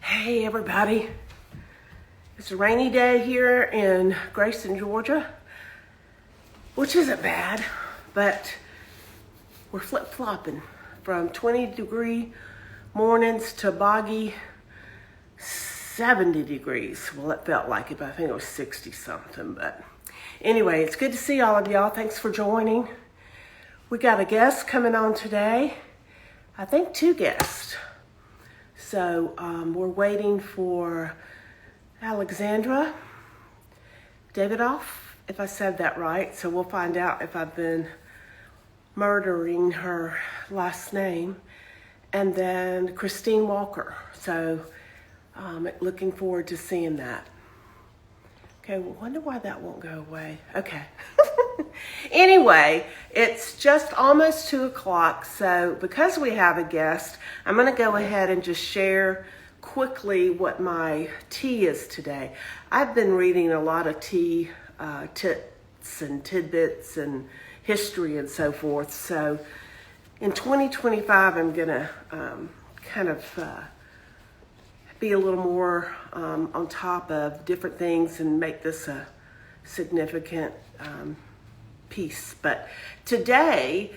Hey everybody, it's a rainy day here in Grayson, Georgia, which isn't bad, but we're flip-flopping from 20-degree mornings to boggy 70 degrees. Well, it felt like it, but I think it was 60 something. But anyway, it's good to see all of y'all. Thanks for joining. We got a guest coming on today. I think 2 guests. So we're waiting for Alexandra Davidoff, if I said that right. So we'll find out if I've been murdering her last name. And then Christine Walker. So looking forward to seeing that. Okay, well, wonder why that won't go away. Okay. Anyway, it's just almost 2 o'clock, so because we have a guest, I'm going to go ahead and just share quickly what my tea is today. I've been reading a lot of tea tips and tidbits and history and so forth, so in 2025 I'm going to kind of be a little more on top of different things and make this a significant piece. But today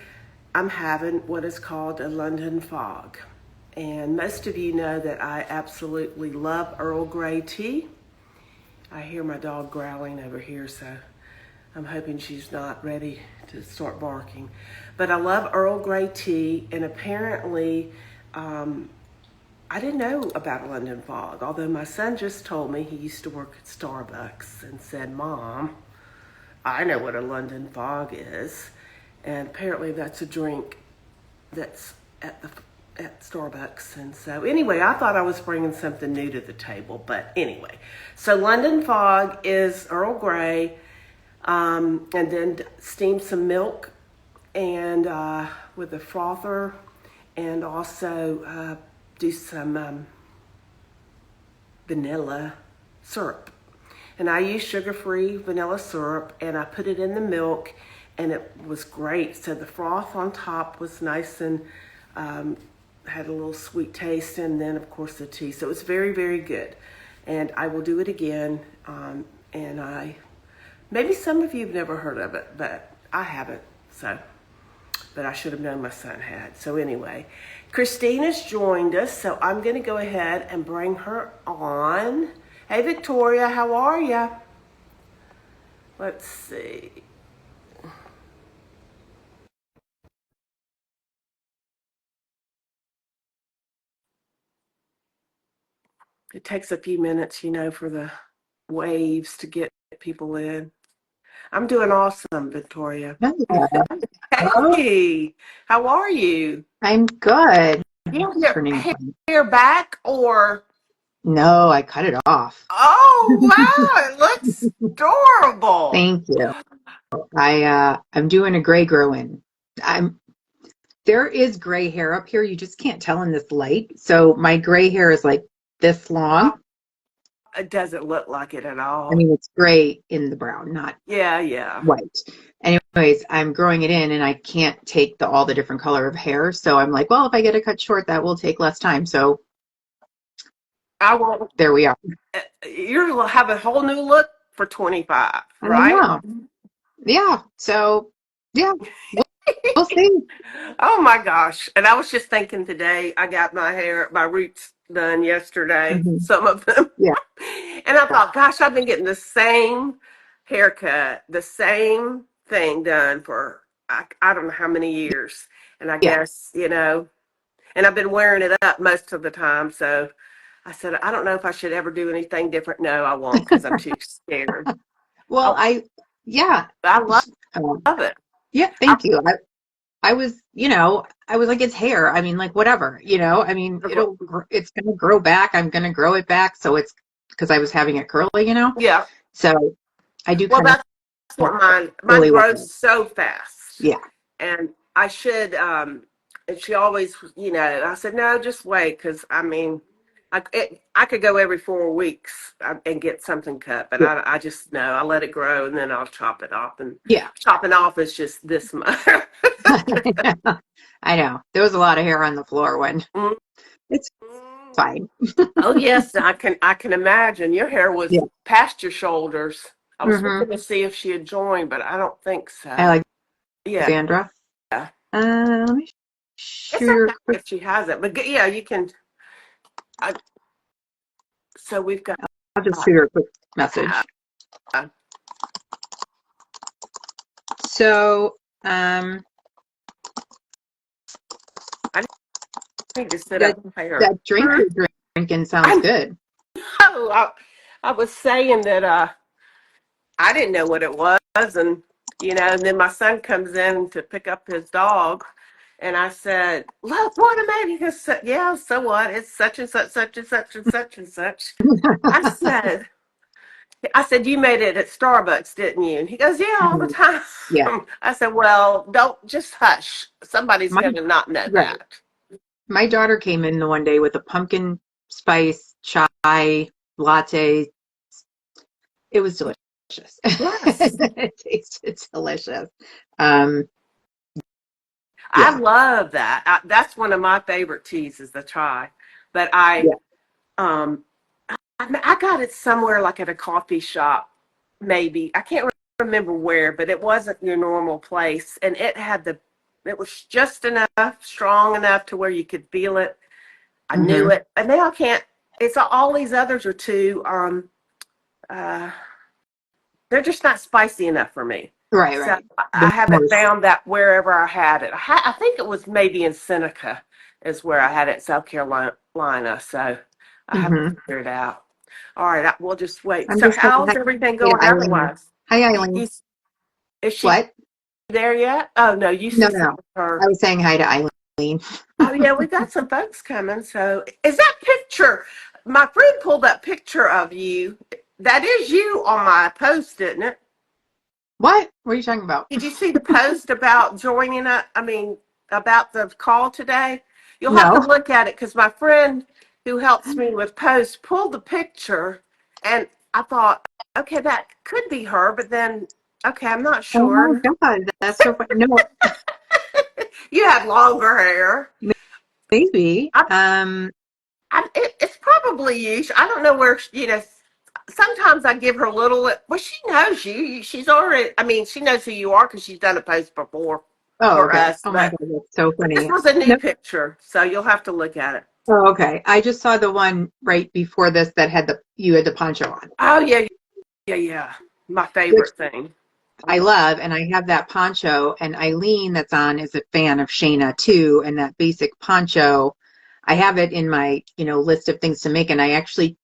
I'm having what is called a London fog. And most of you know that I absolutely love Earl Grey tea. I hear my dog growling over here, so I'm hoping she's not ready to start barking. But I love Earl Grey tea, and apparently I didn't know about a London fog, although my son just told me. He used to work at Starbucks and said, "Mom, I know what a London fog is." And apparently that's a drink that's at Starbucks. And so anyway, I thought I was bringing something new to the table, but anyway. So London fog is Earl Grey, and then steam some milk and with a frother, and also do some vanilla syrup. And I use sugar-free vanilla syrup, and I put it in the milk, and it was great. So the froth on top was nice and had a little sweet taste, and then of course the tea. So it's very, very good. And I will do it again. And maybe some of you have never heard of it, but I haven't. But I should have known my son had. So anyway, Christine has joined us, so I'm going to go ahead and bring her on. Hey, Victoria, how are ya? Let's see. It takes a few minutes, for the waves to get people in. I'm doing awesome, Victoria. Hello. Hey, how are you? I'm good. You have your hair back or? No, I cut it off. Oh, wow, it looks adorable. Thank you. I'm doing a gray grow-in. There is gray hair up here. You just can't tell in this light. So my gray hair is like this long. It doesn't look like it at all. I mean, it's gray in the brown, not Yeah. white. Anyways, I'm growing it in, and I can't take all the different color of hair. So I'm like, well, if I get it cut short, that will take less time. So I won't. there we are. You'll have a whole new look for 25, right? I know. Yeah. So yeah, we'll see. Oh my gosh. And I was just thinking today, I got my roots done yesterday, some of them. Yeah. And I thought, gosh, I've been getting the same haircut, the same thing done for I don't know how many years. And I guess, and I've been wearing it up most of the time. So I said, I don't know if I should ever do anything different. No, I won't, because I'm too scared. Well, I love it. Yeah, thank you. I was like, it's hair. I mean, like, whatever, I mean, it's going to grow back. I'm going to grow it back. So it's because I was having it curly, Yeah. So I do that's what mine grows so fast. Yeah. And I should, and she always, I said, no, just wait. Because I mean, I could go every 4 weeks and get something cut, but I just know I let it grow, and then I'll chop it off. And chopping off is just this much. I know. There was a lot of hair on the floor when it's fine. Oh yes, I can imagine. Your hair was Yeah. past your shoulders. I was Hmm. looking to see if she had joined, but I don't think so. I Yeah, Alexandra. Let me it's shoot her a okay quick. if she hasn't. But yeah, you can. I, so we've got. I'll just Uh, shoot her a quick message. I So, need to sit that up higher. that drink Hmm? you're drinking sounds I good. know. I was saying that I didn't know what it was, and and then my son comes in to pick up his dog, and I said, "Look, what a man!" He goes, "Yeah, so what? It's such and such, such and such and such and such." I said, "I said you made it at Starbucks, didn't you?" And he goes, "Yeah, all the Mhm. time." Yeah. I said, "Well, don't just hush. Somebody's My gonna not know right. that." My daughter came in the one day with a pumpkin spice chai latte. It was delicious. Yes, It tasted delicious. Um, I yeah. love that. That's one of my favorite teas is the chai, but Yeah. um, I got it somewhere like at a coffee shop, maybe. I can't remember where, but it wasn't your normal place. And it was just enough, strong enough to where you could feel it. I knew Hmm. it. And now I can't, it's all these others are too, uh, they're just not spicy enough for me. Right, So right. I The haven't most. found that wherever I had it. I think it was maybe in Seneca is where I had it, South Carolina. So I haven't Hmm. figured it out. All right, we'll just wait. I'm So just saying how's hi, everything hi to going Eileen. otherwise? Hi, You, Eileen. you, is she What? there yet? Oh no, you No, see no, some no. of her. I was saying hi to Eileen. Oh yeah, we got some folks coming. So is that picture? My friend pulled that picture of you. That is you on my post, isn't it? What? What are you talking about? Did you see the post about joining us? I mean, about the call today? You'll have to No. look at it because my friend who helps me with posts pulled the picture, and I thought, okay, that could be her, but then, okay, I'm not Oh my sure. God, that's so funny. No, You have longer hair. maybe. I, it's probably you. I don't know where, sometimes I give her a little, well, she knows you. She's already, I mean, she knows who you are because she's done a post before Oh, for okay. us, Oh my God, that's so but this funny. was a new No. picture, so you'll have to look at it. Oh, okay. I just saw the one right before this that had you had the poncho on, Oh yeah, yeah, yeah. My which favorite thing. I love, and I have that poncho. And Eileen, that's on, is a fan of Shayna too, and that basic poncho. I have it in my list of things to make, and I actually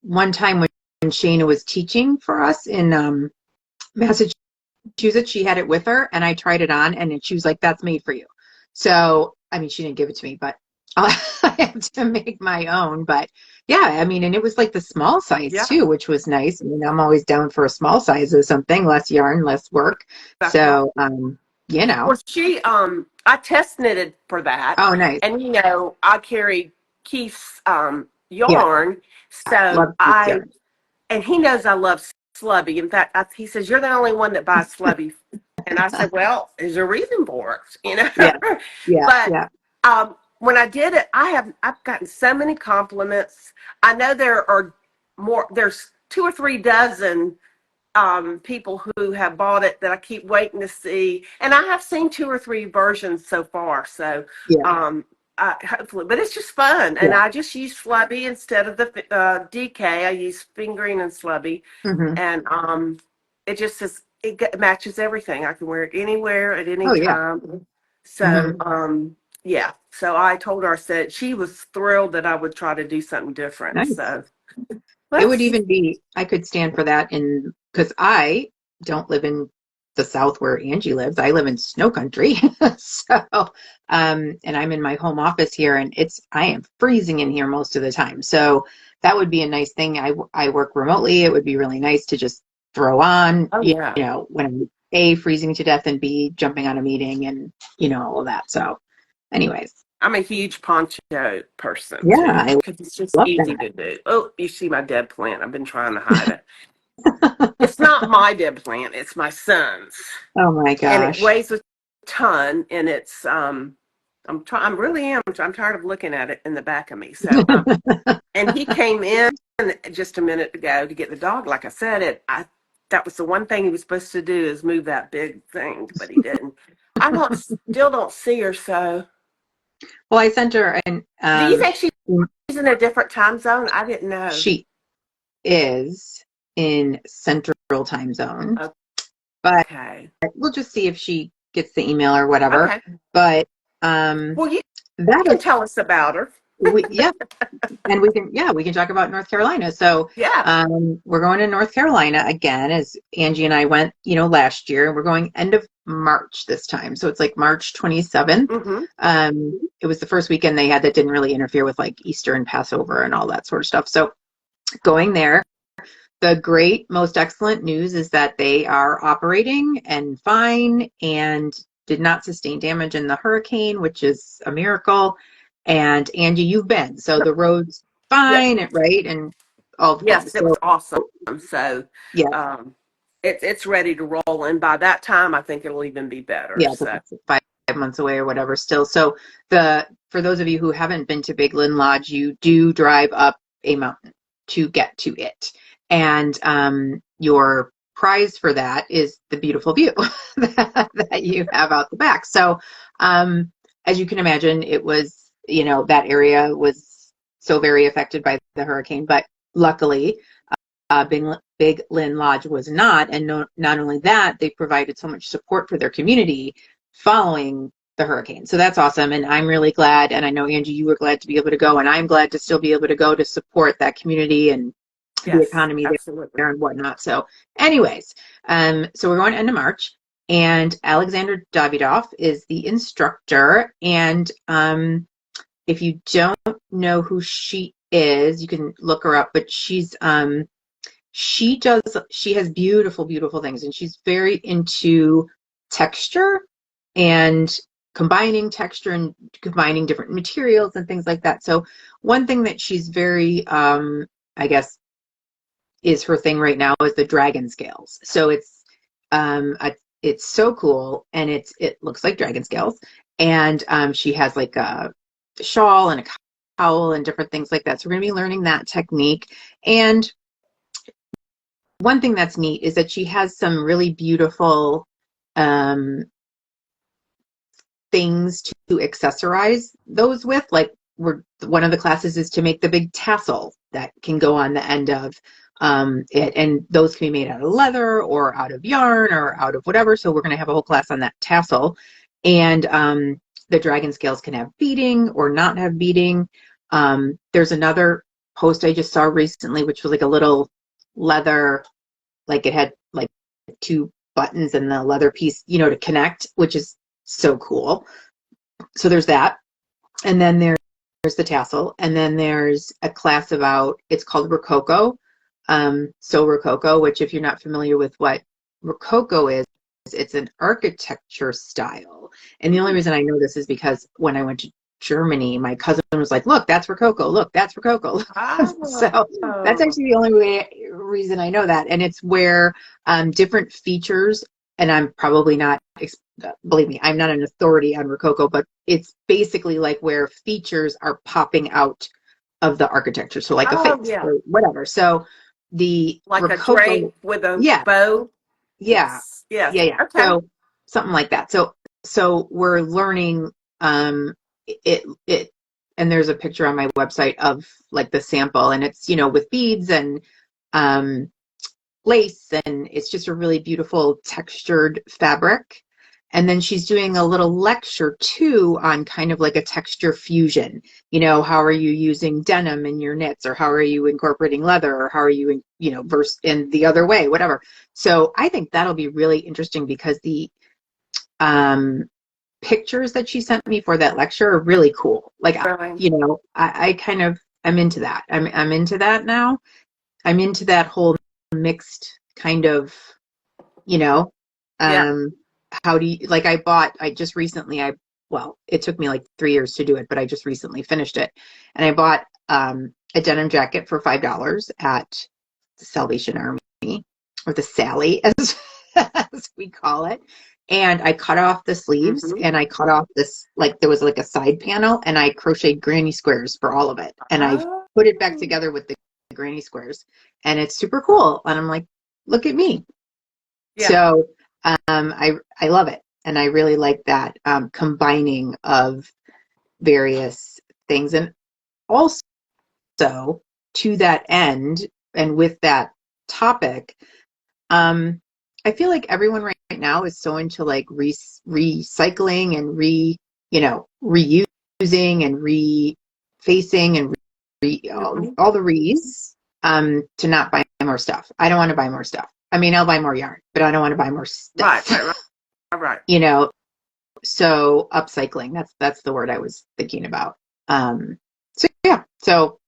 one time when Shayna was teaching for us in Massachusetts. She had it with her, and I tried it on, and she was like, "That's made for you." So, I mean, she didn't give it to me, but I have to make my own. But yeah, I mean, and it was like the small size Yeah, too, which was nice. I mean, I'm always down for a small size of something, less yarn, less work. that's right. So, you know, Well, I test knitted for that, oh, nice. and I carry Keith's Yeah, yarn, so love this yarn. and he knows I love Slubby. In fact, he says you're the only one that buys Slubby, and I said, well, there's a reason for it. Yeah, yeah, But yeah, when I did it, I've gotten so many compliments. I know there are more. There's 2 or 3 dozen people who have bought it that I keep waiting to see, and I have seen 2 or 3 versions so far. So yeah, um, hopefully, but it's just fun, and yeah. I just use Slubby instead of the DK. I use fingering and Slubby, Hmm. and it just matches everything. I can wear it anywhere at any Oh, yeah. time. So Hmm. yeah. So I told her, I said she was thrilled that I would try to do something different. Nice. So It would let's even be, I could stand for that because I don't live in the South where Angie lives. I live in snow country. So, and I'm in my home office here and I am freezing in here most of the time. So that would be a nice thing. I work remotely. It would be really nice to just throw on, oh yeah. when I'm A, freezing to death and B, jumping on a meeting and, all of that. So anyways, I'm a huge poncho person yeah, too I because it's just love easy that. to do. Oh, you see my dead plant. I've been trying to hide it. It's not my dead plant, it's my son's. Oh my And it gosh. weighs a ton and it's I'm really am. I'm tired of looking at it in the back of me. So, and he came in just a minute ago to get the dog. Like I said, that was the one thing he was supposed to do is move that big thing, but he didn't. Still don't see her. So, Well, I sent her an do you think she's in a different time zone? I didn't know. she is in Central Time Zone, but Okay. we'll just see if she gets the email or whatever. Okay. But Well, you that can is tell us about her. yeah, and we can talk about North Carolina. So Yeah. we're going to North Carolina again, as Angie and I went, last year, and we're going end of March this time. So it's like March 27th. Mm-hmm. It was the first weekend they had that didn't really interfere with like Easter and Passover and all that sort of stuff. So going there. The great, most excellent news is that they are operating and fine and did not sustain damage in the hurricane, which is a miracle. And Angie, you've been, so the road's Yes. fine, right? And all the things. Yes, it was So awesome. So, yeah, um, it's ready to roll, and by that time, I think it'll even be better. yeah, because So, it's 5 months away or whatever still. So for those of you who haven't been to Big Lynn Lodge, you do drive up a mountain to get to it. And your prize for that is the beautiful view that you have out the back. So as you can imagine, it was, that area was so very affected by the hurricane, but luckily Big Lynn Lodge was not. And not only that, they provided so much support for their community following the hurricane. So that's awesome. And I'm really glad. And I know, Angie, you were glad to be able to go. And I'm glad to still be able to go to support that community and the yes, economy absolutely. there and whatnot. So anyways, so we're going to end of March. And Alexander Davidoff is the instructor. And if you don't know who she is, you can look her up. But she has beautiful, beautiful things, and she's very into texture and combining texture and combining different materials and things like that. So one thing that she's very, I guess, is her thing right now is the dragon scales. So it's so cool, and it looks like dragon scales, and she has like a shawl and a cowl and different things like that. So we're going to be learning that technique. And one thing that's neat is that she has some really beautiful things to accessorize those with. Like one of the classes is to make the big tassel that can go on the end of it, and those can be made out of leather or out of yarn or out of whatever. So we're going to have a whole class on that tassel. And the dragon scales can have beading or not have beading. There's another post I just saw recently, which was like a little leather, like it had like 2 buttons and the leather piece, to connect, which is so cool. So there's that. And then there's the tassel. And then there's a class about, it's called Rococo. So Rococo, which if you're not familiar with what Rococo is, it's an architecture style. And the only reason I know this is because when I went to Germany, my cousin was like, look, that's Rococo. Look, that's Rococo. So that's actually the only reason I know that. And it's where different features, and I'm probably not, believe me, I'm not an authority on Rococo, but it's basically like where features are popping out of the architecture. So like a face or whatever. So the like Rococo, a drape with a bow. Yeah. Yes. Yeah. Okay. So something like that. So we're learning it and there's a picture on my website of like the sample, and it's, with beads and lace, and it's just a really beautiful textured fabric. And then she's doing a little lecture too on kind of like a texture fusion. How are you using denim in your knits, or how are you incorporating leather, or how are you, verse in the other way, whatever. So I think that'll be really interesting because the pictures that she sent me for that lecture are really cool. Like, I kind of, I'm into that. I'm into that now. I'm into that whole mixed kind of, how do you, like, I just recently, well, it took me like 3 years to do it, but I just recently finished it. And I bought a denim jacket for $5 at the Salvation Army, or the Sally as we call it. And I cut off the sleeves Mm-hmm. and I cut off this, like there was like a side panel, and I crocheted granny squares for all of it. And I Oh, put it back together with the granny squares, and it's super cool. And I'm like, look at me. yeah. So I love it. And I really like that combining of various things. And also, to that end, and with that topic, I feel like everyone right now is so into like recycling and reusing and refacing and Mm-hmm. all the re's, to not buy more stuff. I don't want to buy more stuff. I mean, I'll buy more yarn, but I don't want to buy more Right, stuff. right, right, right. you know, so upcycling, that's the word I was thinking about. So yeah, so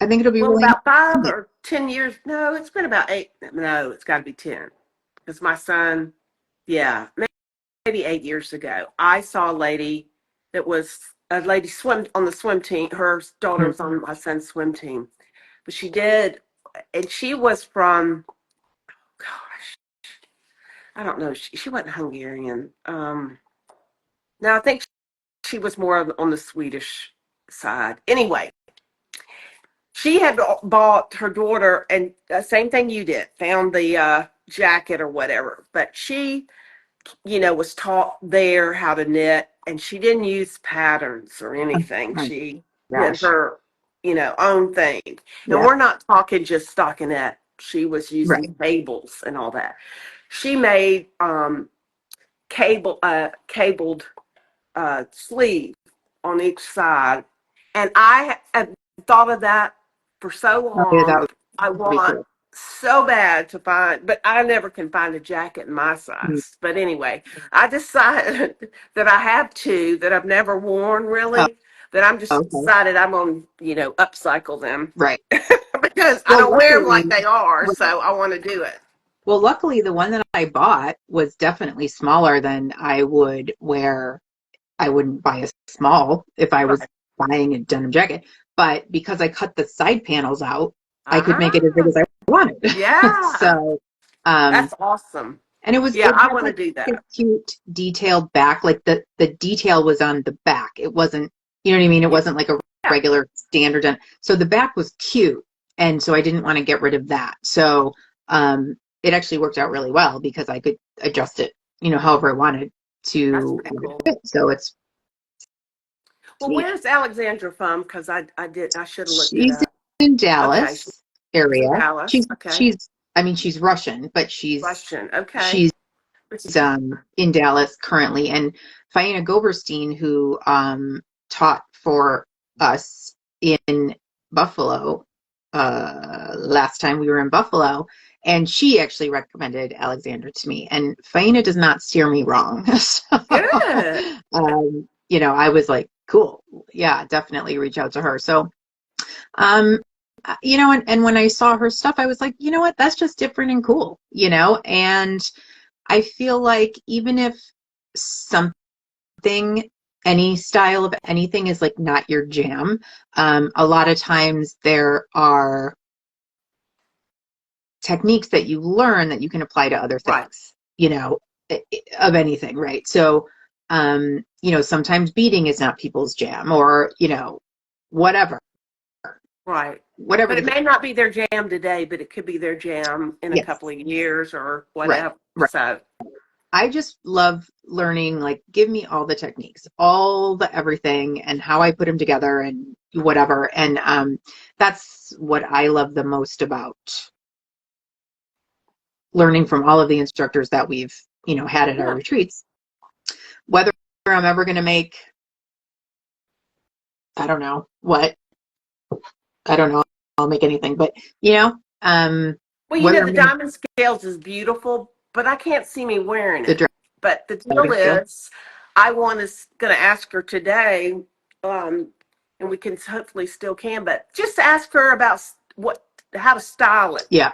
I think it'll be Well, really about five neat. or 10 years. No, it's been about eight. No, it's got to be 10. Because my son, yeah, maybe 8 years ago, I saw a lady that was a lady swim on the swim team. Her daughter Mhm. was on my son's swim team, but she did, and she was from, gosh, I don't know. She wasn't Hungarian. No, I think she was more on the Swedish side. Anyway, she had bought her daughter, and same thing you did, found the jacket or whatever. But she, was taught there how to knit, and she didn't use patterns or Oh anything. my She did gosh. her, own thing. And Yeah. we're not talking just stockinette. She was Right. using cables and all that. She made cabled sleeve on each side. And I have thought of that for so Oh, yeah, that long. would I be want cool. so bad to find, but I never can find a jacket in my Mhm. size. But anyway, I decided that I have two that I've never worn Oh, really, that I'm just okay. decided I'm going to, upcycle them Right. because I Well, don't wear them like luckily, they are. So I want to do it. well, luckily, the one that I bought was definitely smaller than I would wear. I wouldn't buy a small if I was Right. buying a denim jacket. But because I cut the side panels out, I could make it as big Ah, as I wanted. yeah. So, um, That's awesome. and Yeah, it I had want to like do a that. cute detailed back, like the detail was on the back. It wasn't, you know what I mean? It Yeah. wasn't like a regular standard. So the back was cute, and so I didn't want to get rid of that. So it actually worked out really well because I could adjust it, however I wanted That's to pretty have it cool. fit. So it's Well, neat. where's Alexandra from? Because I should have looked it She's up. in Okay, Dallas she's in area. Dallas. Okay, I mean, she's Russian, but Russian. Okay. she's in Dallas currently. And Faina Goberstein, who taught for us in Buffalo last time we were in Buffalo, and she actually recommended Alexandra to me. And Faina does not steer me wrong. So, Good. I was like, cool, yeah, definitely reach out to her. So, um, and when I saw her stuff, I was like, you know what, that's just different and cool, and I feel like even if something, any style of anything is like not your jam, a lot of times there are techniques that you learn that you can apply to other Right. things, of anything, right? So, sometimes beading is not people's jam, or, whatever, Right. whatever But the it case. may not be their jam today, but it could be their jam in a Yes, couple of years or right, whatever. right. So, I just love learning, like, give me all the techniques, all the everything, and how I put them together and whatever. And that's what I love the most about learning from all of the instructors that we've, had at our yeah. retreats. Whether I'm ever going to make, I don't know what, I don't know, I'll make anything, but, Well, whether the I'm going to diamond scales is beautiful, but I can't see me wearing the it. But the deal dragon scale. is, I want to going to ask her today, um, and we can hopefully still can, but just ask her about how to style it, Yeah.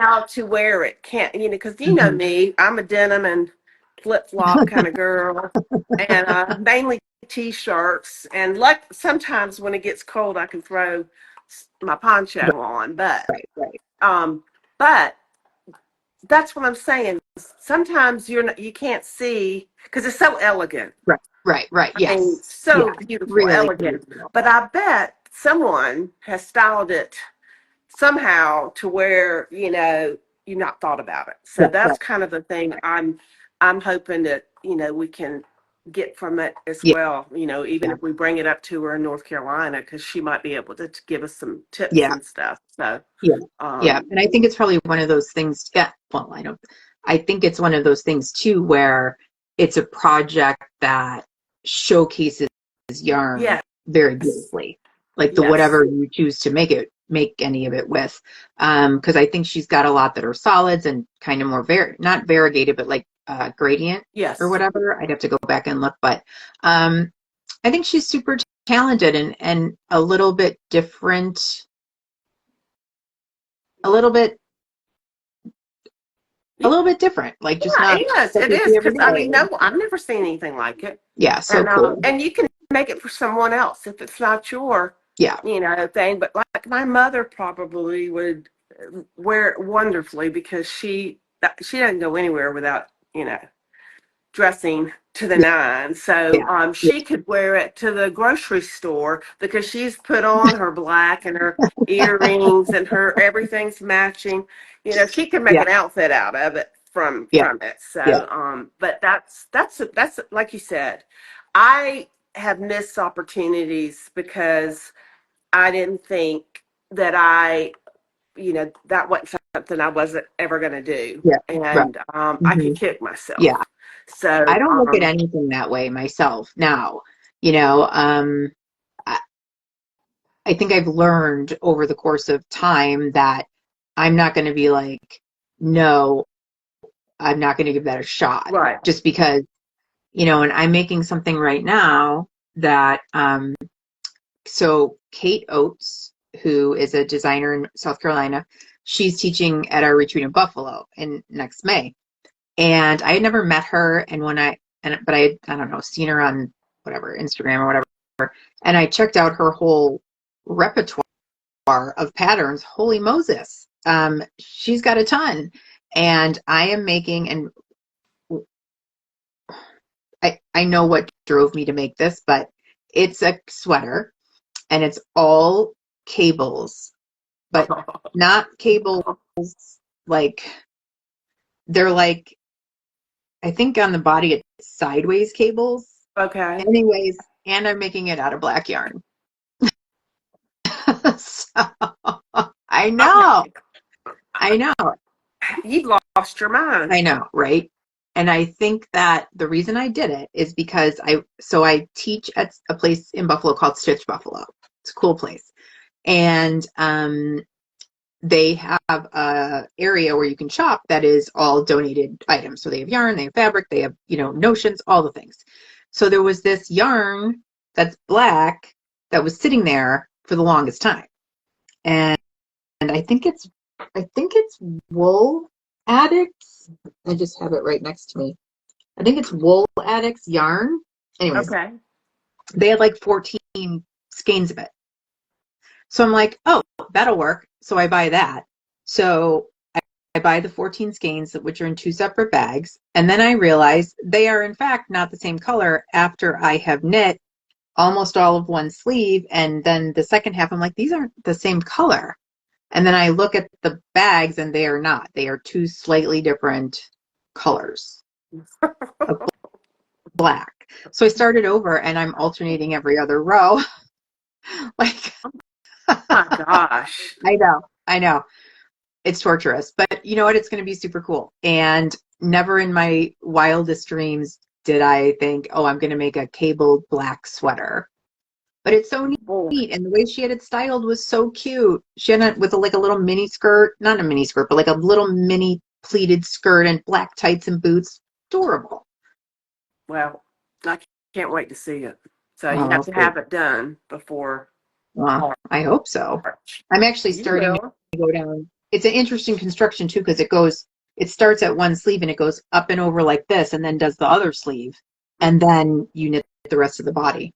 how to wear it. Can't because you know Hmm. me, I'm a denim and flip flop kind of girl, and mainly t-shirts. And like sometimes when it gets cold, I can throw my poncho on, but Right, right. um, but that's what I'm saying. Sometimes you can't see because it's so elegant. Right, right, right. I mean, Yes. Yeah. so beautiful, Really elegant. beautiful. But I bet someone has styled it somehow to where you not thought about it. So Right, that's right. kind of the thing I'm hoping that we can get from it as Yeah, well. Even yeah, if we bring it up to her in North Carolina, because she might be able to give us some tips yeah, and stuff. So yeah, yeah. um, And I think it's probably one of those things. Yeah. Well, I don't. I think it's one of those things too, where it's a project that showcases yarn yes, very beautifully, like the yes, whatever you choose to make any of it with. Because I think she's got a lot that are solids and kind of more not variegated, but like gradient or yes. whatever. I'd have to go back and look, but um, I think she's super talented and a little bit a little bit different, like just Yeah, not it is. what It you is see every because I mean, day. no, I've never seen anything like it, Yeah, so cool. and you can make it for someone else if it's not your, Yeah, thing. But like my mother probably would wear it wonderfully because she doesn't go anywhere without dressing to the nine. So yeah, yeah, she could wear it to the grocery store because she's put on her black and her earrings and her everything's matching. She can make yeah, an outfit out of it yeah, from it. yeah, So, but that's like you said, I have missed opportunities because I didn't think that that wasn't something I wasn't ever going to do, yeah, right. and I Hmm. could kick Yeah, myself. So, I don't look at anything that way myself now. You know, I, I think I've learned over the course of time that I'm not going to be like, no, I'm not going to give that a shot right. just because, and I'm making something right now that, so Kate Oates, who is a designer in South Carolina, she's teaching at our retreat in Buffalo in next May. And I had never met her, and but I don't know, seen her on whatever, Instagram or whatever. And I checked out her whole repertoire of patterns. Holy Moses. She's got a ton. And I am making, and I know what drove me to make this, but it's a sweater and it's all cables, but not cables like they're like, I think on the body it's sideways cables. Okay. Anyways, and I'm making it out of black yarn. So I Oh, know, I know, you've lost your mind. I know, right? And I think that the reason I did it is because I teach at a place in Buffalo called Stitch Buffalo. It's a cool place. And they have a area where you can shop that is all donated items. So they have yarn, they have fabric, they have, notions, all the things. So there was this yarn that's black that was sitting there for the longest time. And I think it's Wool Addicts. I just have it right next to me. I think it's Wool Addicts yarn. Anyways, Okay. they had like 14 skeins of it. So I'm like, oh, that'll work. So I buy that. So I buy the 14 skeins, which are in two separate bags. And then I realize they are, in fact, not the same color after I have knit almost all of one sleeve. And then the second half, I'm like, these aren't the same color. And then I look at the bags and they are not. They are two slightly different colors of black. So I started over and I'm alternating every other row. Like, My gosh. I know. It's torturous, but you know what? It's going to be super cool. And never in my wildest dreams did I think, oh, I'm going to make a cabled black sweater. But it's so Oh, neat. And the way she had it styled was so cute. She had it with like a little mini skirt, not a mini skirt, but like a little mini pleated skirt and black tights and boots. Adorable. well, I can't wait to see it. So you Oh, have to great. have it done before I hope so. March. I'm actually You starting to will. go down. It's an interesting construction too, because it starts at one sleeve and it goes up and over like this and then does the other sleeve. And then you knit the rest of the body.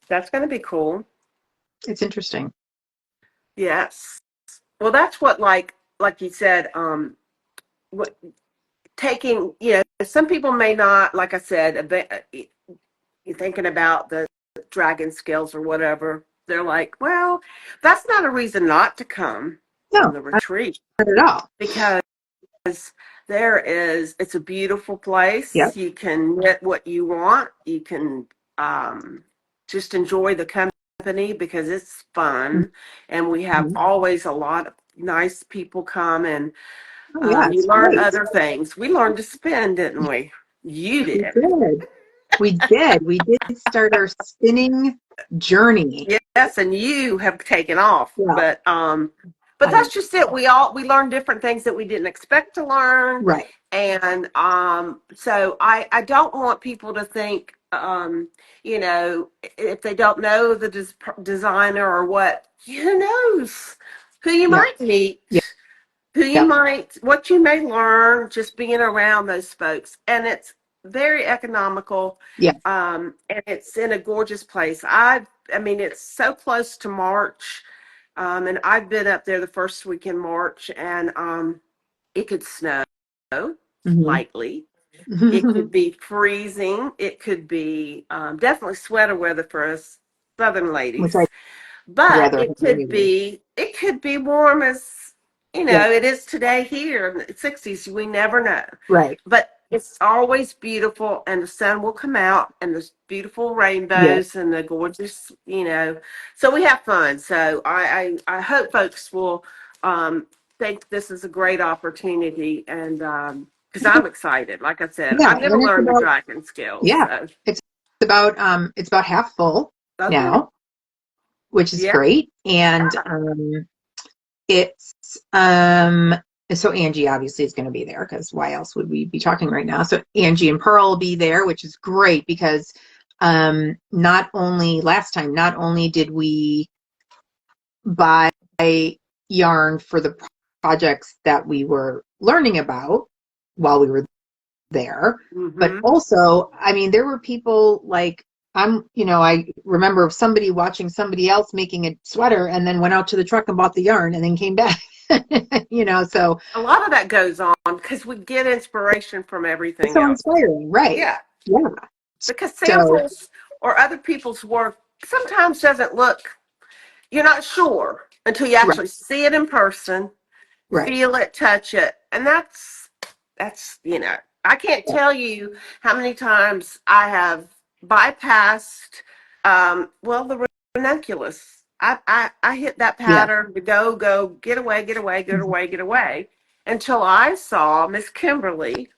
That's going to be cool. It's interesting. Yes. Well, that's what like like you said, what taking, some people may not, like I said, you're thinking about the dragon scales or whatever. They're like, well, that's not a reason not to come on No, the retreat, not at all. because it's a beautiful Yep. place. You can get what you want. You can just enjoy the company because it's fun. And we have Mhm. always a lot of nice people come, and Oh yeah, you it's learn great. other things. We learned to spin, didn't we? You We did. did. We did. We did start our spinning journey. Yes, and you have taken off. Yeah. But I, that's just it. We learn different things that we didn't expect to learn. right. And so I don't want people to think, if they don't know the designer or what, who knows who you Yep. might meet, Yep. Yep. what you may learn just being around those folks. And it's very economical, Yep. and it's in a gorgeous place. I mean, it's so close to March, and I've been up there the first week in March, and it could snow Hmm. lightly. It could be freezing. It could be definitely sweater weather for us Southern Which ladies. I'd But rather have anyway. it could be warm as, Yep. it is today here in the 60s. We never know. Right. But it's always beautiful, and the sun will come out, and there's beautiful Yep. rainbows and the gorgeous, so we have fun. So I hope folks will think this is a great opportunity, and because I'm excited. Like I said, Yeah. I've never And it's learned the about, dragon skills. yeah, So, it's about half full okay. now, which is Yeah. great. And it's so Angie obviously is going to be there because why else would we be talking right now? So Angie and Pearl will be there, which is great because not only last time, not only did we buy yarn for the projects that we were learning about while we were there, but Mm-hmm. also, I mean, there were people like I remember somebody watching somebody else making a sweater and then went out to the truck and bought the yarn and then came back. So A lot of that goes on because we get inspiration from it's everything so else. inspiring, right? Yeah, Yeah. because So samples or other people's work sometimes doesn't look, you're not sure until you right, actually see it in person, right. feel it, touch it. And that's, I can't Yeah. tell you how many times I have bypassed, the ranunculus. I hit that Yeah. pattern to go, get away, get away, get away, get away, until I saw Miss Kimberly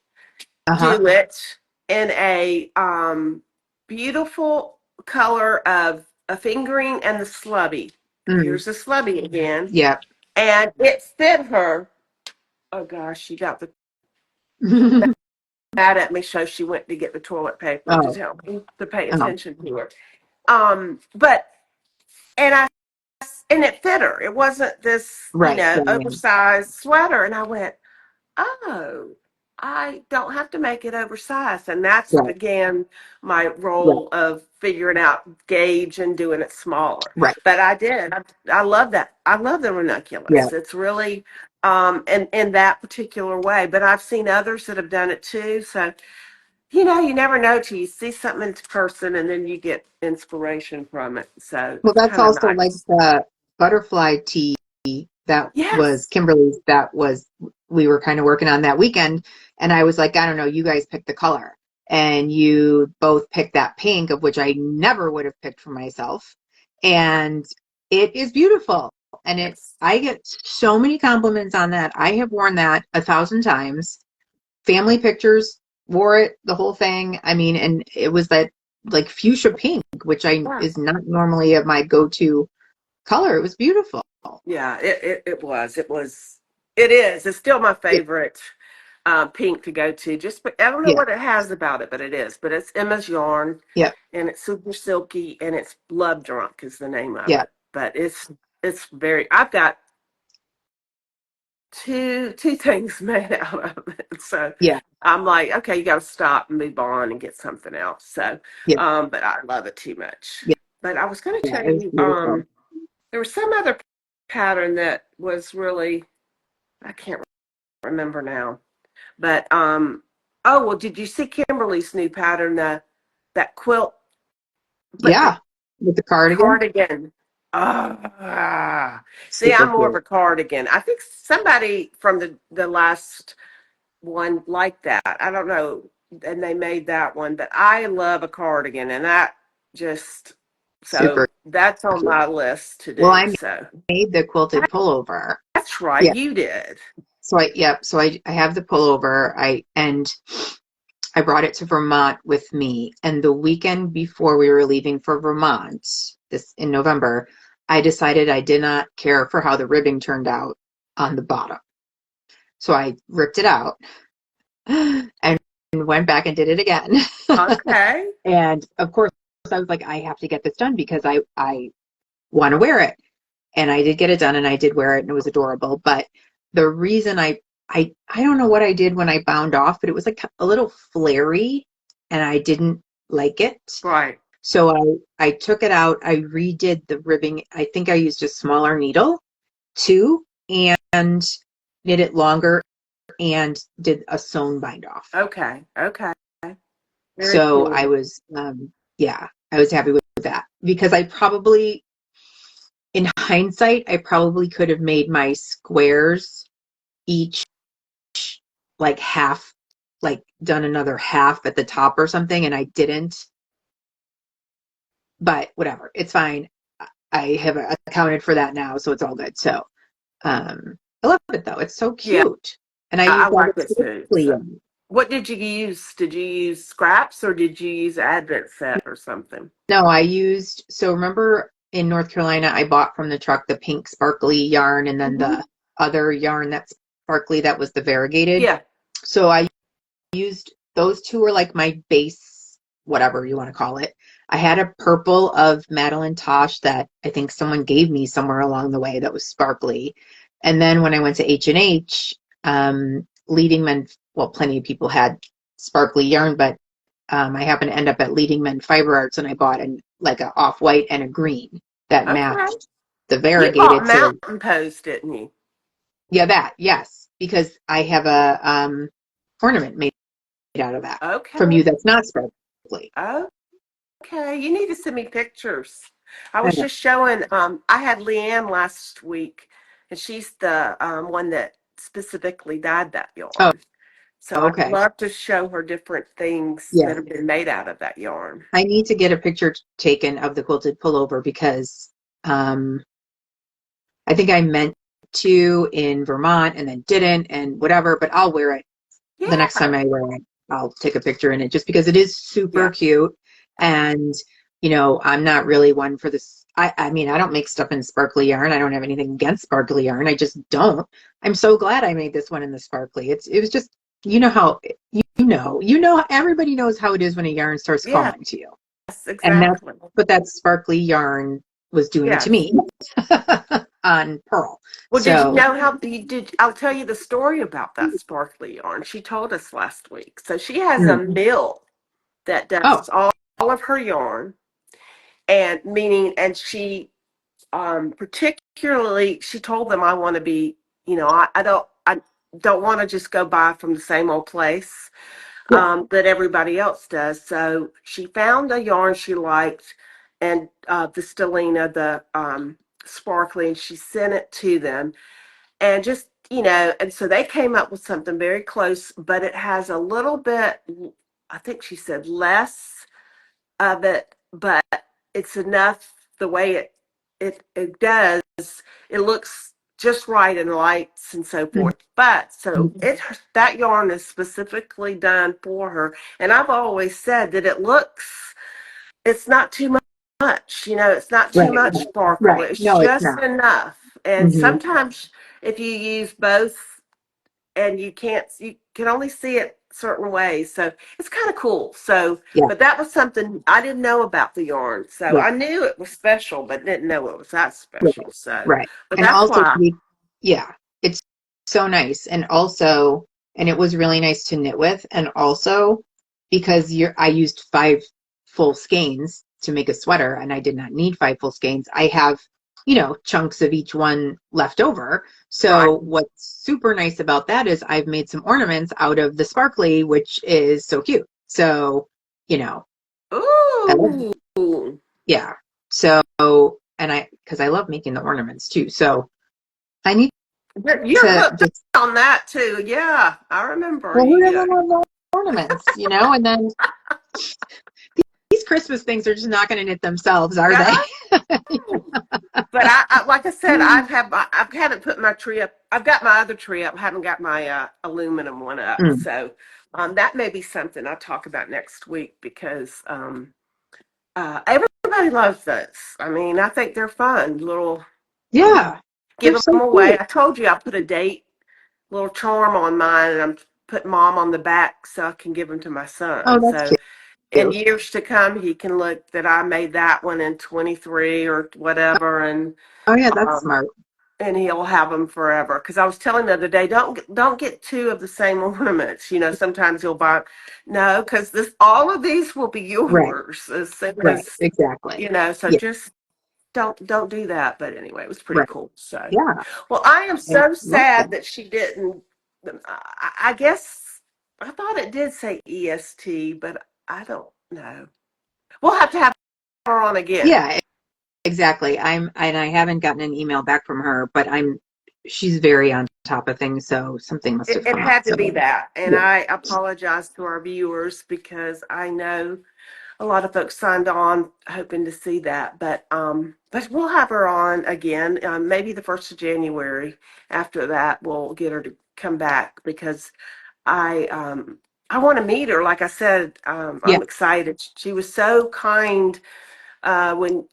Uh-huh. do it in a beautiful color of a fingering and the slubby. Mm. Here's the slubby again. Yeah. And it fit her. Oh gosh, she got mad at me, so she went to get the toilet paper to Oh, tell me to pay oh, attention to her. But and I and it fit her. It wasn't this, right. Yeah, yeah. oversized sweater. And I went, oh, I don't have to make it oversized. And that's Right, began my right, role of figuring out gauge and doing it smaller. right. But I did. I love that. I love the Yeah. ranunculus. It's really in that particular way. But I've seen others that have done it too. So, you never know till you see something in person and then you get inspiration from it. So Well, it's that's kind of also like nice. the butterfly tea that was Yes. Kimberly's, we were kind of working on that weekend. And I was like, I don't know, you guys pick the color. And you both picked that pink, of which I never would have picked for myself. And it is beautiful. And Yes. I get so many compliments on that. I have worn that 1,000 times. Family pictures, wore it, the whole thing. I mean, and it was that like fuchsia pink, which Yeah. is not normally of my go-to color. It was beautiful. Yeah, it is. It's still my Yeah, favorite pink to go to. Just, I don't know yeah, what it has about it, but it is. But it's Emma's yarn, yeah, and it's super silky, and it's Blood Drunk is the name of yeah, it. But it's very. I've got two things made out of it, so yeah, I'm like, okay, you got to stop and move on and get something else. So, yeah, but I love it too much. yeah, But I was going to yeah. tell It was you, beautiful. there was some other pattern that was really I can't remember now. But oh well, did you see Kimberly's new pattern, that quilt, but the Yeah, with the cardigan. cardigan? Ah, see, Super I'm more of cute. a cardigan. I think somebody from the last one like that. I don't know, and they made that one, but I love a cardigan, and that just so Super that's on cute. my list to Well, do. I So made the quilted pullover. that's right, Yeah. you did. So I have the pullover. I brought it to Vermont with me. And the weekend before we were leaving for Vermont, this in November, I decided I did not care for how the ribbing turned out on the bottom. So I ripped it out and went back and did it again. Okay, And of course, I was like, I have to get this done because I want to wear it. And I did get it done and I did wear it and it was adorable. But the reason I don't know what I did when I bound off, but it was like a little flary and I didn't like it. right. So I took it out. I redid the ribbing. I think I used a smaller needle too and knit it longer and did a sewn bind off. Okay, okay. Very So I cool. was, yeah, I was happy with that because I probably, in hindsight, I probably could have made my squares each like half, like done another half at the top or something, and I didn't. But whatever, it's fine. I have accounted for that now, so it's all good. So I love it though. It's so Yeah, cute. And I I used all like the it too. sparkly. So, what did you use? Did you use scraps or did you use Advent set or something? No, I used, so remember in North Carolina, I bought from the truck the pink sparkly yarn and then Hmm. the other yarn that's sparkly that was the variegated. Yeah. So I used those two were like my base, whatever you want to call it. I had a purple of Madeline Tosh that I think someone gave me somewhere along the way that was sparkly. And then when I went to H&H, Leading Men, well, plenty of people had sparkly yarn, but I happened to end up at Leading Men Fiber Arts and I bought like a off-white and a green that Okay. matched the You bought variegated. So Mountain Post, didn't you? yeah, yes, because I have a ornament made out of that from Okay. you that's not sparkly. Okay. You need to send me pictures. I I was know. just showing, I had Leanne last week, and she's the one that specifically dyed that Oh, yarn. So I'd okay. love to show her different things Yeah. that have been made out of that yarn. I need to get a picture taken of the quilted pullover because um, I think I meant to in Vermont and then didn't and whatever, but I'll wear it the next Yeah. time I wear it. I'll take a picture in it just because it is super Yeah. cute. And, I'm not really one for this. I mean, I don't make stuff in sparkly yarn. I don't have anything against sparkly yarn. I just don't. I'm so glad I made this one in the sparkly. It was just, how, everybody knows how it is when a yarn starts Yes, calling to you. And that's exactly. what that sparkly yarn was doing to Yes. me on Pearl. Well, did you So, know how you did? I'll tell you the story about that sparkly yarn. She told us last week. So she has a mm, mill that oh, does all of her yarn, and she particularly she told them I want to be, I don't want to just go buy from the same old place yeah. that everybody else does. So she found a yarn she liked, and the Stellina, the sparkly, and she sent it to them, and just and so they came up with something very close, but it has a little bit. I think she said less of it, but it's enough the way it does. It looks just right in lights and so Mm, forth. But so mm, that yarn is specifically done for her, and I've always said that it's not too much. It's not too right, much sparkle. right. It's No, it's just not. enough. And Hmm. sometimes if you use both and you can only see it certain ways, so it's kind of cool. So Yeah, but that was something I didn't know about the yarn, so right, I knew it was special but didn't know it was that right, special. So right. but And that's also, why. yeah, it's so nice. And it was really nice to knit with. And also, because I used 5 full skeins to make a sweater, and I did not need 5 full skeins. I have chunks of each one left over. Right. So what's super nice about that is I've made some ornaments out of the sparkly, which is so cute. So, I love, Ooh. yeah. So, because I love making the ornaments too. So I need You're to hooked just, on that too. Yeah, I remember well, who you. doesn't love ornaments, and then these Christmas things are just not going to knit themselves, are they? But I like I said, I haven't put my tree up. I've got my other tree up. I haven't got my aluminum one up. Mm, So that may be something I'll talk about next week because everybody loves those. I mean, I think they're fun. Little yeah, give they're them so away. cute. I told you I put a date little charm on mine, and I'm putting mom on the back so I can give them to my Oh, son. that's So in cute. years to come, he can look that I made that one in 23 or whatever, Oh, yeah, that's um, smart. and he'll have them forever. Because I was telling the other day, don't get two of the same ornaments. Sometimes you'll buy. No, because this all of these will be Right, yours as soon right, as exactly. So Yeah, just don't do that. But anyway, it was pretty right. cool. So, Yeah, well, I am I so love sad that. that she didn't. I guess I thought it did say EST, but I don't know. We'll have her on again. Yeah, exactly. And I haven't gotten an email back from her, but she's very on top of things, so something must It, have it come up. had to So, be that. And yeah, I apologize to our viewers because I know a lot of folks signed on hoping to see that. But we'll have her on again, maybe the 1st of January. After that, we'll get her to come back because I want to meet her. Like I said, yeah. I'm excited. She was so kind when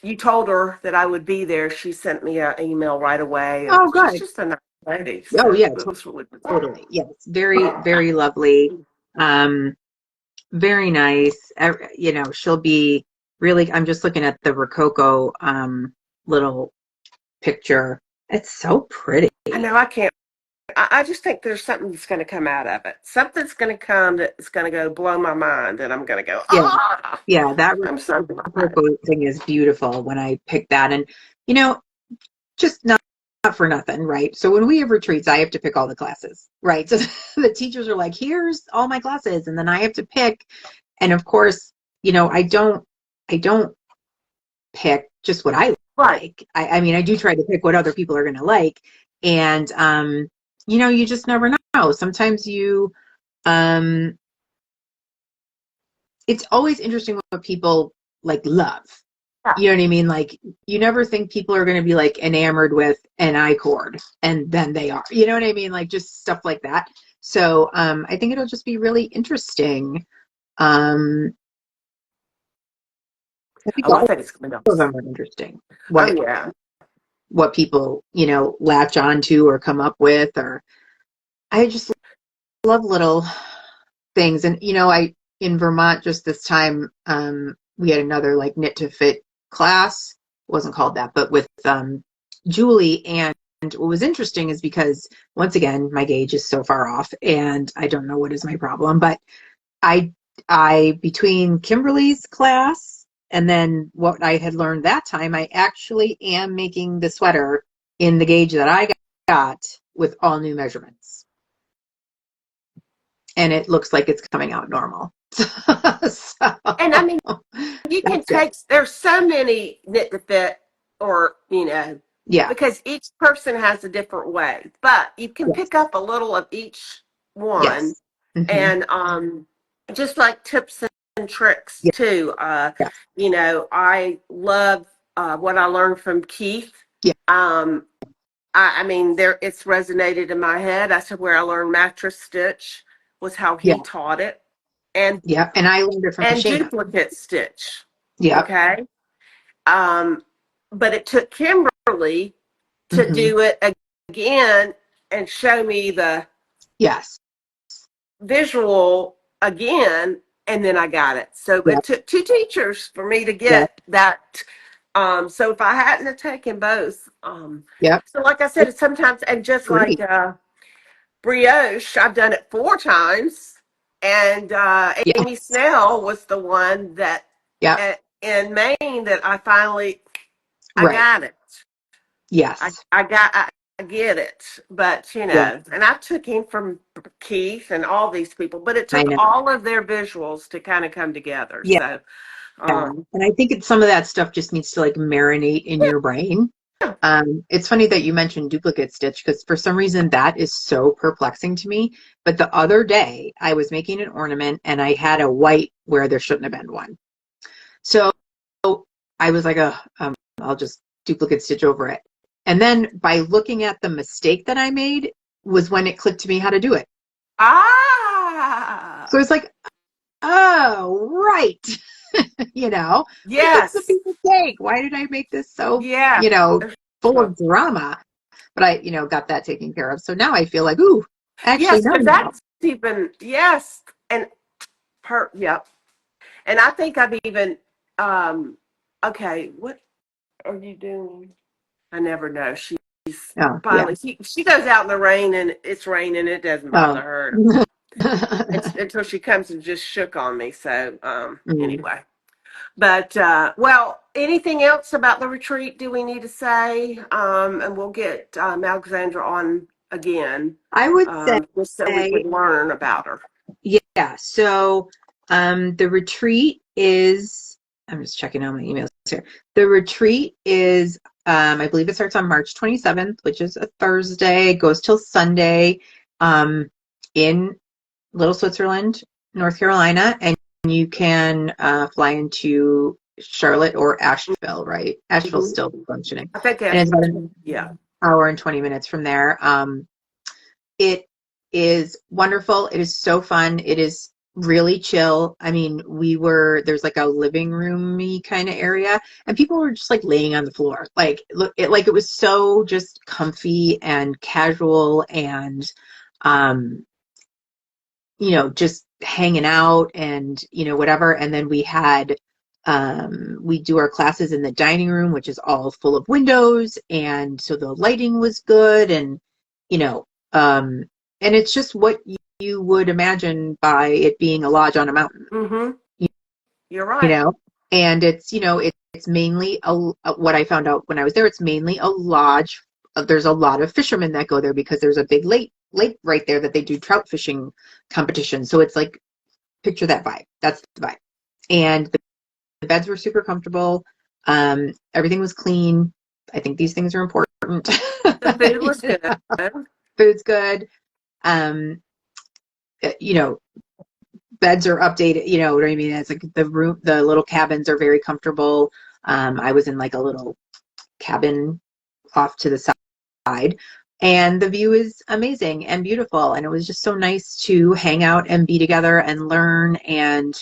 you told her that I would be there. She sent me an email right away, and Oh, she's good. just a nice lady. Oh, So yeah, it was really totally. Yes, very, very lovely. Um, Very nice. She'll be really, I'm just looking at the Rococo little picture. It's so pretty. I know I can't. I just think there's something that's going to come out of it. Something's going to come that's going to go blow my mind, and I'm going to go, Yeah, ah, yeah, that I'm so glad. Rococo thing is beautiful when I picked that. And, you know, just not for nothing, right? So when we have retreats, I have to pick all the classes, right? So the teachers are like, here's all my classes, and then I have to pick. And of course, I don't pick just what I Right. like. I mean, I do try to pick what other people are going to like. And, you just never know. Sometimes um, it's always interesting what people like love. Yeah. You know what I mean? Like, you never think people are going to be like enamored with an I chord, and then they are. You know what I mean? Like, just stuff like that. So, I think it'll just be really interesting. Um, I think Oh, I all think it's going to be of them awesome. are interesting. Oh, What yeah. what people, latch onto or come up with, or I just love little things. And, I, in Vermont just this time, we had another like knit to fit class. It wasn't called that, but with, Julie. And what was interesting is because once again, my gauge is so far off and I don't know what is my problem, but I, between Kimberly's class and then what I had learned that time, I actually am making the sweater in the gauge that I got with all new measurements. And it looks like it's coming out normal. So And I mean, you can that's good. take, there's so many knit to fit, or, Yeah. because each person has a different way, but you can Yes. pick up a little of each one, Yes. Hmm. and just like tips and tricks Yeah. too. Yes. I love what I learned from Keith. Yeah. Um, I mean, it's resonated in my head. That's where I learned mattress stitch was how Yeah. he taught it, and Yeah. And I learned it from Shayna. duplicate stitch. Yep. Okay. Um, but it took Kimberly to Hmm. do it again and show me the Yes. visual again, and then I got it. So it Yep. took two teachers for me to Yep. get that. So if I hadn't have taken both, Yep. so like I said, It's it's sometimes, and just like great. brioche, I've done it 4 times, and Amy Yes. Snell was the one that Yep. in Maine that I finally I Right. got it. I, Yes. I got, I get it. But, Yeah. and I took him from Keith and all these people, but it I took know. all of their visuals to kind of come together. Yeah. So, Yeah. um, And I think some of that stuff just needs to like marinate in your brain. yeah. It's funny that you mentioned duplicate stitch because for some reason that is so perplexing to me. But the other day I was making an ornament and I had a white where there shouldn't have been one. So I was like, I'll just duplicate stitch over it. And then by looking at the mistake that I made was when it clicked to me how to do it. So Ah, it's like, oh, right. Like it's a yes, piece of cake. Why did I make this so, yeah. full Well, of drama? But I, got that taken care of. So now I feel like, ooh, I actually yes, know because now. that's even, yes. And yep. And I think I've even, um, okay, what are you doing? I never know. She's Oh, yeah. finally, she goes out in the rain and it's raining. It doesn't bother Oh. her until she comes and just shook on me. So, Mm. anyway. But, well, anything else about the retreat do we need to say? And we'll get Alexandra on again, I would just so we say, can learn about her. yeah. So the retreat is, I'm just checking on my emails here. The retreat is, I believe it starts on March 27th, which is a Thursday, goes till Sunday, in Little Switzerland, North Carolina, and you can fly into Charlotte or Asheville, right? Asheville's Hmm. still functioning. I think And it's that's, about an yeah. hour and 20 minutes from there. It is wonderful. It is so fun. It is really chill. I mean, there's like a living roomy kind of area and people were just like laying on the floor. It was so just comfy and casual and, um, just hanging out and, whatever. And then we do our classes in the dining room, which is all full of windows. And so the lighting was good you know, um, and it's just what you would imagine by it being a lodge on a mountain, Hmm. you, You're you right. know, and it's mainly what I found out when I was there, it's mainly a lodge. There's a lot of fishermen that go there because there's a big lake right there that they do trout fishing competition. So it's like, picture that vibe. That's the vibe. And the beds were super comfortable. Everything was clean. I think these things are important. The food was good. Food's good. Um, you know, beds are updated. You know what I mean? It's like the little cabins are very comfortable. I was in like a little cabin off to the side, and the view is amazing and beautiful. And it was just so nice to hang out and be together and learn and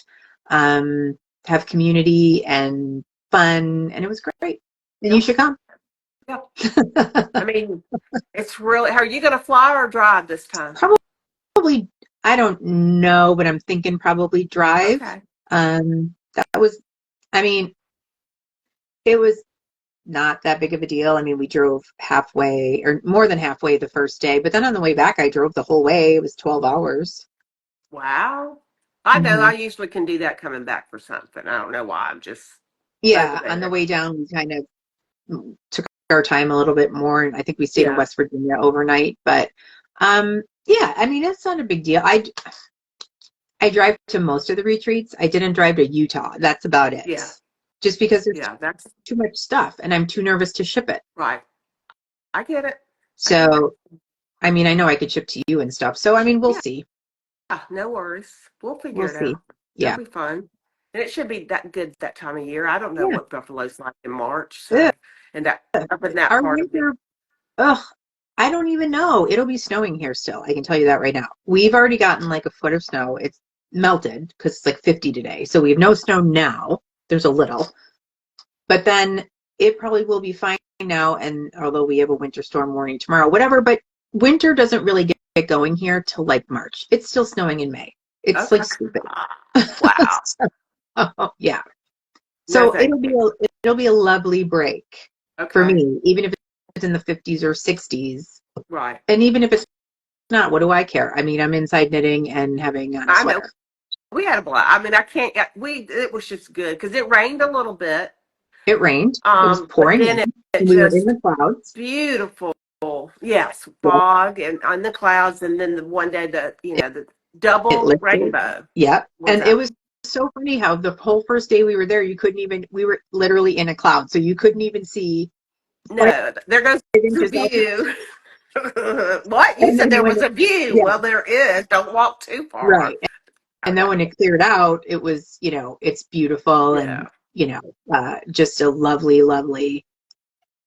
have community and fun. And it was great. And you Yep. should come. Yep. I mean, it's really, are you going to fly or drive this time? Probably, I don't know, but I'm thinking probably drive. Okay. That was, I mean, it was not that big of a deal. I mean, we drove halfway or more than halfway the first day, but then on the way back, I drove the whole way. It was 12 hours. Wow. I know Hmm. I usually can do that coming back for something. I don't know why. I'm just Yeah, on the motivated. way down, we kind of took our time a little bit more, and I think we stayed in Yeah. West Virginia overnight. But yeah, I mean, it's not a big deal. I drive to most of the retreats. I didn't drive to Utah. That's about it. Yeah. Just because there's Yeah. That's too much stuff, and I'm too nervous to ship it. right. I get it. I get it. So, I mean, I know I could ship to you and stuff. So, I mean, we'll Yeah. see. No worries. We'll figure We'll it see. out. It'll Yeah. be fun. And it should be that good that time of year. I don't know Yeah. what Buffalo's like in March. Ugh. So, and that up in that Our part of the, winter, ugh, I don't even know. It'll be snowing here still. I can tell you that right now. We've already gotten like a foot of snow. It's melted because it's like 50 today. So we have no snow now. There's a little, but then it probably will be fine now. And although we have a winter storm warning tomorrow, whatever, but winter doesn't really get going here till like March. It's still snowing in May. It's like okay. stupid. Wow. So, yeah. No, So thank you. it'll be a lovely break for Okay. me, even if it's in the 50s or 60s. Right. And even if it's not, what do I care? I mean, I'm inside knitting and having on a I know. sweater. We had a blast. I mean, I can't. It was just good because it rained a little bit, It rained. It was But pouring then in. it We were in just the clouds. beautiful. Yes, Yep. fog and on the clouds, and then the one day the It double lifted. rainbow Yep. was And it out. was so funny how the whole first day we were there, we were literally in a cloud. So you couldn't even see like No, there goes 5 inches the out. view. What? You And said then there when was a view. yeah, Well, there is. Don't walk too far. right. And then when it cleared out, it was, it's beautiful and, Yeah, just a lovely, lovely,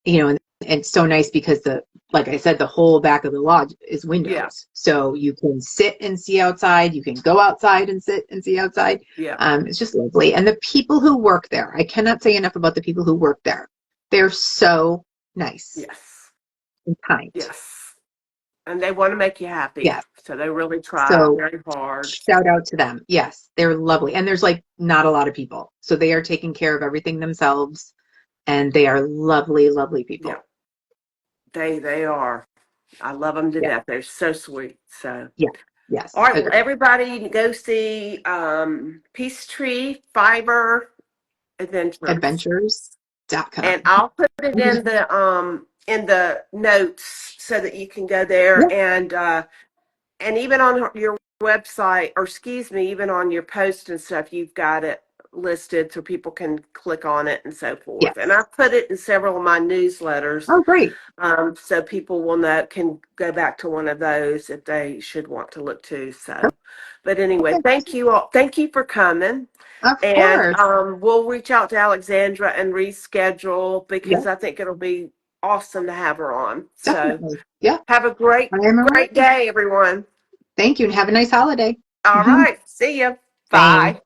and so nice because like I said, the whole back of the lodge is yeah, windows. So you can sit and see outside. You can go outside and sit and see outside. yeah, It's just lovely. And the people who work there, I cannot say enough about the people who work there. They're so nice yes, and kind. yes. And they want to make you happy. Yes. So they really try So very hard. shout out to them. Yes, they're lovely. And there's like not a lot of people. So they are taking care of everything themselves. And they are lovely, lovely Yeah, people. they are. I love them to Yeah. death. They're so sweet. So, Yeah. Yes. all right. Well, Agree. everybody go see Peacetree Fiber Adventures. Adventures.com. And I'll put it in the notes so that you can go there Yeah. and even on your website, or excuse me, even on your post and stuff, you've got it listed so people can click on it and so forth. And I Yes. put it in several of my newsletters, Oh, great. so people will know, can go back to one of those if they should want to look too. So, but anyway, Perfect. thank you all. Thank you for coming. Of And course. we'll reach out to Alexandra and reschedule Yeah, because I think it'll be awesome to have her on. So definitely. Yeah, have a I am great around. day, everyone. Thank you and have a nice holiday. All right. See ya. Thanks. Bye.